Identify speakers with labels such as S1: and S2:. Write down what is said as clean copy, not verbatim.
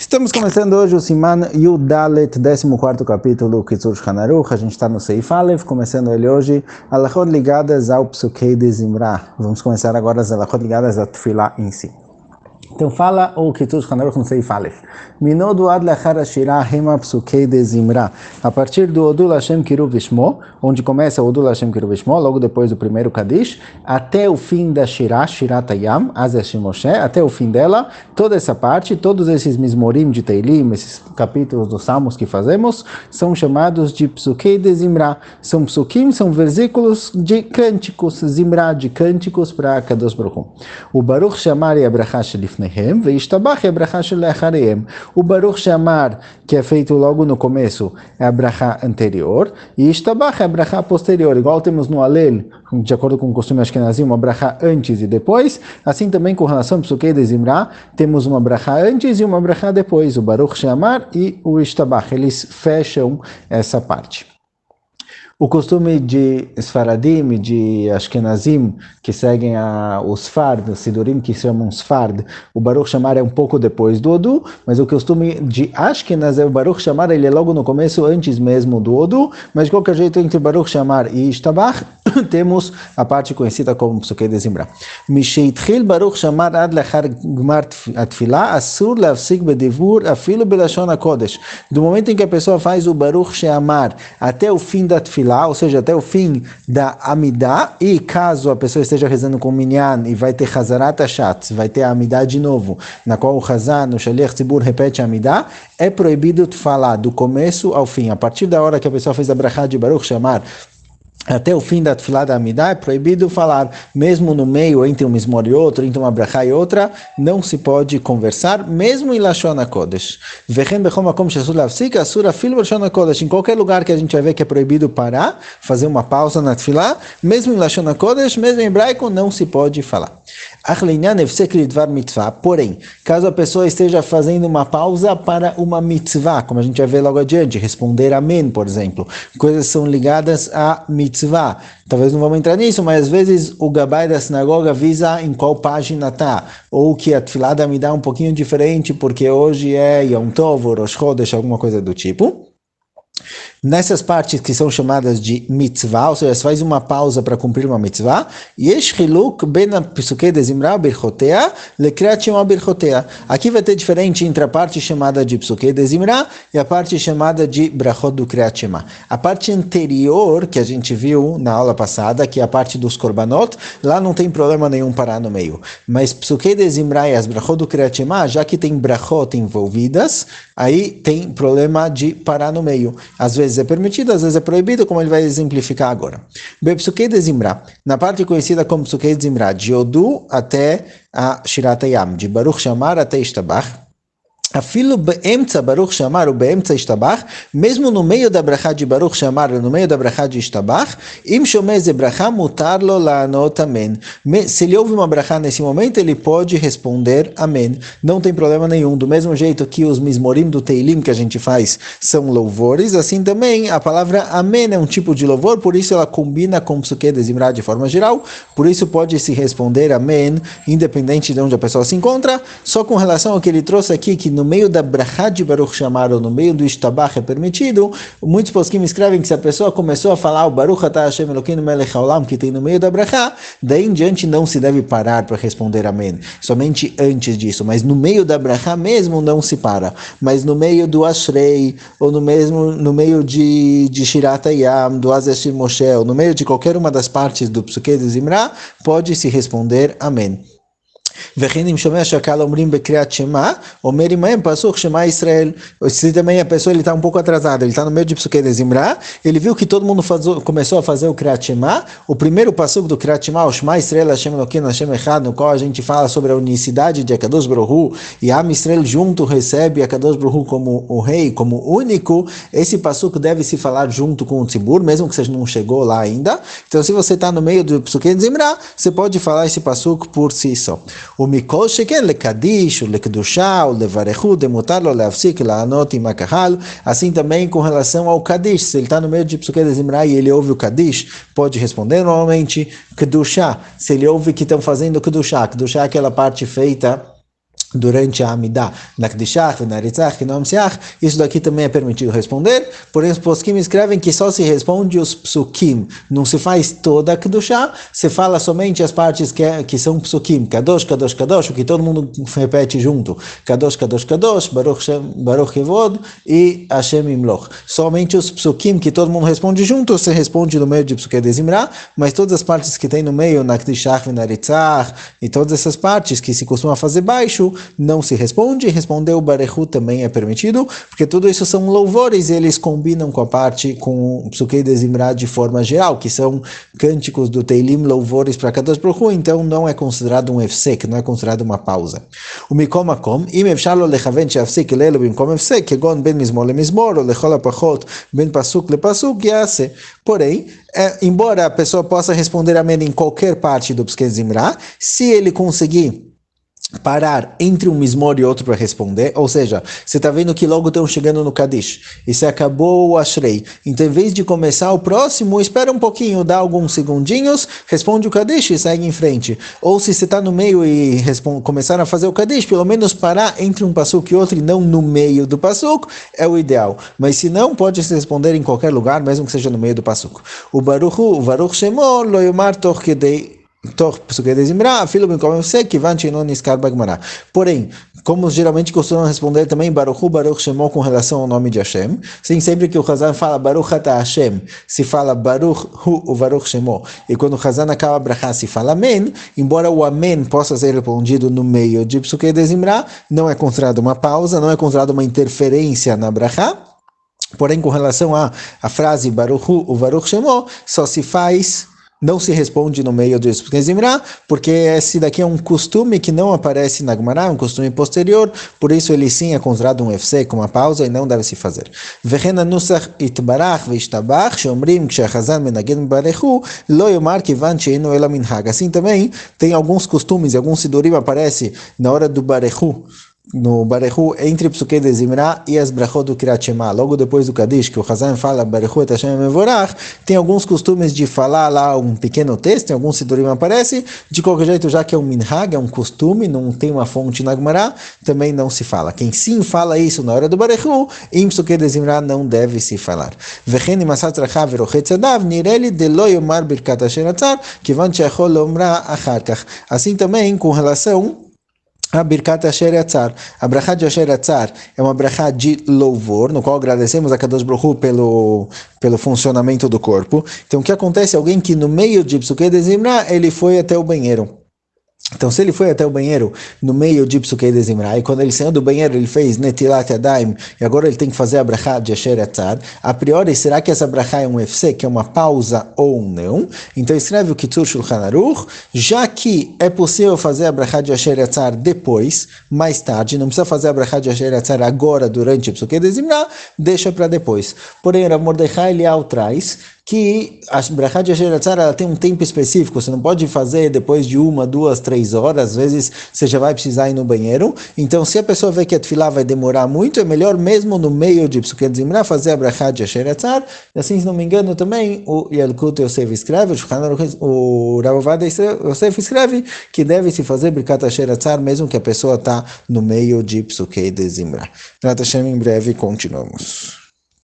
S1: Estamos começando hoje o Siman Yudalet, 14º capítulo Kitzur Shulchan Aruch. A gente está no Seif Aleph, começando ele hoje, alachot ligadas ao Psukei de Zimra. Vamos começar agora as alachot ligadas à Tefilá em si. Então fala o Kitzur Shulchan Aruch no Seif Aleph. Minodu ad lachar hashira hema Psukei de Zimra. A partir do Odul Hashem Kiruv Vishmo, onde começa o Odul Hashem Kiruv Vishmo, logo depois do primeiro Kadish, até o fim da Shirah, Shirat Hayam, Azeh Moshe, até o fim dela, toda essa parte, todos esses Mizmorim de Teilim, esses capítulos dos Salmos que fazemos, são chamados de Psukei de Zimra. São Psukim, são versículos de cânticos, Zimra, de cânticos para Kadosh Baruch Hu. O Baruch Shamar e Abraha Shelifnehem, Veishtabach e Abraha Shelecharehem. O Baruch Shamar, que é feito logo no começo, é a Abraha anterior, e Ishtabach é a Abraha posterior, igual temos no Alel, de acordo com o costume Ashkenazim, uma Abraha antes e depois, assim também com relação ao Psukei de Zimra, temos uma Abraha antes e uma Abraha depois, o Baruch Shamar e o Ishtabach, eles fecham essa parte. O costume de Sfaradim e de Ashkenazim, que seguem o Sfard, os Sidurim que chamam Sfard, o Baruch Shamar é um pouco depois do Odu, mas o costume de Ashkenaz é o Baruch Shamar, ele é logo no começo, antes mesmo do Odu, mas de qualquer jeito, entre Baruch Shamar e Ishtabach, temos a parte conhecida como Psukei de Zimra. Misheitchil Baruch Shamar ad lachar gmar atfilah, asur lafsik bedivur afilo belashon hakodesh. Do momento em que a pessoa faz o Baruch Shamar até o fim da Tfilah, ou seja, até o fim da Amidah, e caso a pessoa esteja rezando com o Minyan e vai ter Hazarat Hashatz, vai ter a Amidah de novo, na qual o Hazan, o Shaliach Tzibur, repete a Amidah, é proibido falar do começo ao fim. A partir da hora que a pessoa fez a brachá de Baruch Shamar, até o fim da Tefilá da Amidah, é proibido falar, mesmo no meio, entre um Mizmor e outro, entre uma brachá e outra, não se pode conversar, mesmo em Lashon HaKodesh. Vechem bechom makom she'asur lafsik, asur afil b'Lashon HaKodesh. Em qualquer lugar que a gente vai ver que é proibido parar, fazer uma pausa na Tefilá, mesmo em Lashon HaKodesh, mesmo em hebraico, não se pode falar. Porém, caso a pessoa esteja fazendo uma pausa para uma mitzvah, como a gente vai ver logo adiante, responder amém, por exemplo, coisas são ligadas a mitzvah. Talvez não vamos entrar nisso, mas às vezes o gabai da sinagoga avisa em qual página está, ou que a tefilá da Amidah é um pouquinho diferente, porque hoje é Yom Tov, ou Rosh Chodesh, alguma coisa do tipo. Nessas partes que são chamadas de mitzvah, ou seja, você faz uma pausa para cumprir uma mitzvah, yesh chiluk ben Psukei de Zimra birchotea lekriyat shema birchotea. Aqui vai ter diferente entre a parte chamada de Psukei de Zimra e a parte chamada de brachot do Kriyat Shema. A parte anterior, que a gente viu na aula passada, que é a parte dos korbanot, lá não tem problema nenhum parar no meio. Mas Psukei de Zimra e as brachot do Kriyat Shema, já que tem brachot envolvidas, aí tem problema de parar no meio. Às vezes é permitido, às vezes é proibido, como ele vai exemplificar agora. Psukei de Zimra, na parte conhecida como Psukei de Zimra, de Odu até a Shirat Hayam, de Baruch Shamar até Ishtabach, Afilo be'emtza Baruch Shamar ou be'emtza Ishtabach, mesmo no meio da brachá de Baruch Shamar, no meio da brachá de Ishtabach, im shomeh ze brachá mutar lo la'anot amen. Se ele ouve uma brachá nesse momento, ele pode responder amém. Não tem problema nenhum. Do mesmo jeito que os Mizmorim do Teilim que a gente faz são louvores, assim também a palavra amém é um tipo de louvor, por isso ela combina com Psukei de Zimra de forma geral, por isso pode se responder amém, independente de onde a pessoa se encontra, só com relação ao que ele trouxe aqui, que no meio da brachá de Baruch Shamar ou no meio do Ishtabach é permitido. Muitos poskim escrevem que se a pessoa começou a falar o Baruch atah Hashem Elokeinu melech haolam, que tem no meio da brachá, daí em diante não se deve parar para responder amém, somente antes disso, mas no meio da brachá mesmo não se para, mas no meio do Ashrei, ou no meio de Shirat Hayam, do Azeh Moshe, ou no meio de qualquer uma das partes do Psukei de Zimra, pode se responder amém. וכן אם שומע שהקהל אומרים בקריאת שמע, אומר עמהם פסוק שמע ישראל. Se também a pessoa ele está um pouco atrasada, ele está no meio de Psukei de Zimra, ele viu que todo mundo começou a fazer o Kriyat Shema, o primeiro pasuk do Kriyat Shema, o Shema Israel Hashem Elokeinu Hashem Echad, no qual a gente fala sobre a unicidade de Akadosh Baruch Hu, e Am Israel junto recebe Akadosh Baruch Hu como o rei, como único. Esse pasuk deve se falar junto com o Tzibur, mesmo que você não chegou lá ainda. Então se você está no meio do Psukei de Zimra, você pode falar esse pasuk por si só. O Mikol Sheken lekadish, lekedushá, levarechu, demutar lo leafsik, laanot im hakahal. Assim também com relação ao Kadish, se ele está no meio de Psukei de Zimra e ele ouve o Kadish, pode responder normalmente. Kedushá, se ele ouve que estão fazendo Kedushá, Kedushá é aquela parte feita durante a Amidah, na Kdishach, na Ritzach, na Amsiach, isso daqui também é permitido responder, porém os poskim escrevem que só se responde os psukim, não se faz toda a Kedushá, se fala somente as partes que são psukim, Kadosh, Kadosh, Kadosh, o que todo mundo repete junto, Kadosh, Kadosh, Kadosh, Baruch Shem, Baruch Yevod e Hashem Imloch. Somente os psukim que todo mundo responde junto, se responde no meio de Psuke de Zimra, mas todas as partes que tem no meio, na Kdishach, na Ritzach, e todas essas partes que se costuma fazer baixo, não se responde, responder o Barechu também é permitido, porque tudo isso são louvores e eles combinam com a parte, com o Psuke de Zimra de forma geral, que são cânticos do Teilim, louvores para Kadosh Baruch Hu, então não é considerado um efsek, não é considerado uma pausa. O Mikom Makom, im efshar lo lechaven she'afsik lelo bimkom efsek, kegon ben mizmor lemizmor, ou lechol hapachot ben pasuk lepasuk, yase. Porém, embora a pessoa possa responder amém em qualquer parte do Psuke de Zimra, se ele conseguir parar entre um mismor e outro para responder, ou seja, você está vendo que logo estão chegando no Kadish, e você acabou o Ashrei, então em vez de começar o próximo, espera um pouquinho, dá alguns segundinhos, responde o Kadish e segue em frente, ou se você está no meio e começar a fazer o Kadish, pelo menos parar entre um pasuk e outro e não no meio do pasuk, é o ideal, mas se não, pode se responder em qualquer lugar, mesmo que seja no meio do pasuk. O Baruch Shemo lo yomar toch kedei porém, como geralmente costumam responder também Baruch Hu, Baruch Shemo com relação ao nome de Hashem, sim, sempre que o Hazan fala Baruch Ata Hashem, se fala Baruch Hu ou Baruch Shemo, e quando o Hazan acaba a brachá se fala Amen, embora o Amen possa ser respondido no meio de Psuke de Zimra, não é considerado uma pausa, não é considerado uma interferência na brachá. Porém, com relação à frase Baruch Hu ou Baruch Shemo, só se faz, não se responde no meio do Psuke Zimra, porque esse daqui é um costume que não aparece na Gemara, é um costume posterior, por isso ele sim é considerado um efsek, uma pausa, e não deve se fazer. V'chen anusach itbarach ve'ishtabach, sheomrim k'shehazan menagen barechu, lo yomar kivan she'enu ela minhag. Assim também, tem alguns costumes, alguns sidurim aparece na hora do barechu, no Barechu, entre Psuke de Zimra e as brachot do Kirat Shema, logo depois do Kadish, que o Hazan fala Barechu et Hashem Mevorach, tem alguns costumes de falar lá um pequeno texto, em alguns sidurim aparece, de qualquer jeito, já que é um minhag, é um costume, não tem uma fonte na Gemara, também não se fala. Quem sim fala isso na hora do Barechu, em Psuke de Zimra não deve se falar. V'chen imasat rachav verochet zadav, nireli de lo yomar birkat asher atzar, kivan she'achol lomra achar kach. Assim também, com relação a Birkat Asher Yatzar. A brachá de Asher Yatzar é uma brachá de louvor, no qual agradecemos a Kadosh Baruch Hu pelo funcionamento do corpo. Então, o que acontece? Alguém que no meio de Psuke de Zimra, ele foi até o banheiro. Então, se ele foi até o banheiro no meio de Psuke de Zimra, e quando ele saiu do banheiro, ele fez Netilat Yadayim, e agora ele tem que fazer a brachá de Asher Yatzar, a priori, será que essa brachá é um efsek, que é uma pausa ou não? Então, escreve o Kitzur Shulchan Aruch, já que é possível fazer a brachá de Asher Yatzar depois, mais tarde, não precisa fazer a brachá de Asher Yatzar agora, durante Psuke de Zimra, deixa para depois. Porém, Rav Mordechai Eliyahu traz que a brachá de Asher Yatzar, ela tem um tempo específico, você não pode fazer depois de 1, 2, 3 horas, às vezes você já vai precisar ir no banheiro, então se a pessoa vê que a tefilá vai demorar muito, é melhor mesmo no meio de Psuke de Zimra fazer a brachá de Asher Yatzar, e assim, se não me engano, também o Yalkut Yosef escreve, o Rav Ovadia Yosef escreve que deve-se fazer Birkat Asher Yatzar mesmo que a pessoa está no meio de Psuke de Zimra. Em breve continuamos.